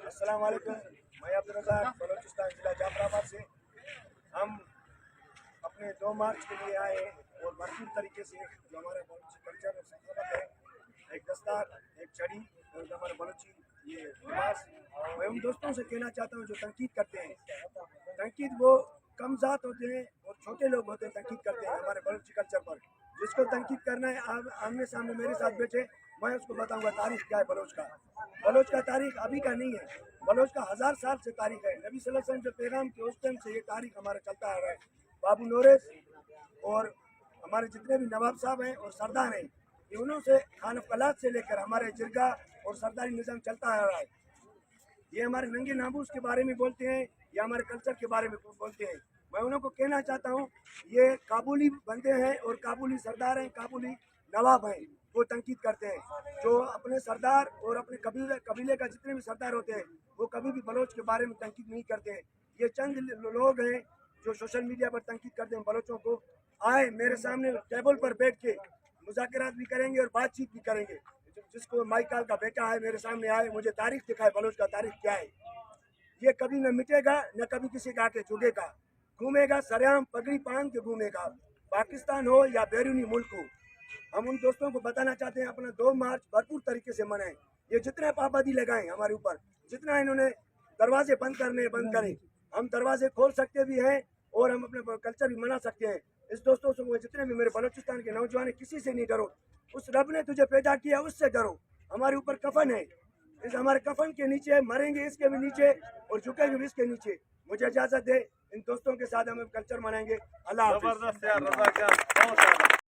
السلام علیکم، میں عبدالرزاق بلوچستان ضلع جعفر آباد سے. ہم اپنے 2 مارچ کے لیے آئے اور بھرپور طریقے سے جو ہمارے بلوچی کلچر اور ثقافت ہے، ایک دستار، ایک چھڑی اور جو ہمارے بلوچی یہ لباس، میں ان دوستوں سے کہنا چاہتا ہوں جو تنقید کرتے ہیں. تنقید وہ کم ذات ہوتے ہیں اور چھوٹے لوگ ہوتے ہیں تنقید کرتے ہیں ہمارے بلوچی کلچر پر. جس کو تنقید کرنا ہے آمنے سامنے میرے ساتھ بیٹھے، میں اس کو بتاؤں گا تاریخ کیا ہے بلوچ کا. بلوچ کا تاریخ ابھی کا نہیں ہے، بلوچ کا 1000 سال سے تاریخ ہے. نبی صلی اللہ علیہ وسلم جو پیغام کے اس ٹائم سے یہ تاریخ ہمارا چلتا آ رہا ہے. بابو نوریس اور ہمارے جتنے بھی نواب صاحب ہیں اور سردار ہیں، یہ انہوں سے خان قلات سے لے کر ہمارے جرگہ اور سرداری نظام چلتا آ رہا ہے. یہ ہمارے ننگے ناموس کے بارے میں بولتے ہیں یا ہمارے کلچر کے بارے میں بولتے ہیں. میں انہوں کو کہنا چاہتا ہوں، یہ کابلی بندے ہیں اور کابلی سردار ہیں، کابلی نواب ہیں، وہ تنقید کرتے ہیں. جو اپنے سردار اور اپنے قبیلے کا جتنے بھی سردار ہوتے ہیں وہ کبھی بھی بلوچ کے بارے میں تنقید نہیں کرتے ہیں. یہ چند لوگ ہیں جو سوشل میڈیا پر تنقید کرتے ہیں بلوچوں کو. آئے میرے سامنے ٹیبل پر بیٹھ کے مذاکرات بھی کریں گے اور بات چیت بھی کریں گے. جس کو مائیکل کا بیٹا ہے میرے سامنے آئے، مجھے تاریخ دکھائے بلوچ کا تاریخ کیا ہے. یہ کبھی نہ مٹے گا نہ کبھی کسی کا کے جھکے گا. گھومے گا سریام پگڑی پان کے گھومے گا، پاکستان ہو یا بیرونی ملک ہو. ہم ان دوستوں کو بتانا چاہتے ہیں اپنا 2 مارچ بھرپور طریقے سے منائیں. یہ جتنے پابندی لگائیں ہمارے اوپر، جتنا انہوں نے دروازے بند کرنے بند کریں، ہم دروازے کھول سکتے بھی ہیں اور ہم اپنے کلچر بھی منا سکتے ہیں. اس دوستوں سے جتنے بھی میرے بلوچستان کے نوجوان ہیں، کسی سے نہیں ڈرو. اس رب نے تجھے پیدا کیا اس سے ڈرو. ہمارے اوپر کفن ہے، اس ہمارے کفن کے نیچے مریں گے، اس کے بھی نیچے اور جھکیں گے بھی اس کے نیچے. مجھے اجازت دے، ان دوستوں کے ساتھ ہم کلچر منائیں گے. اللہ حافظ.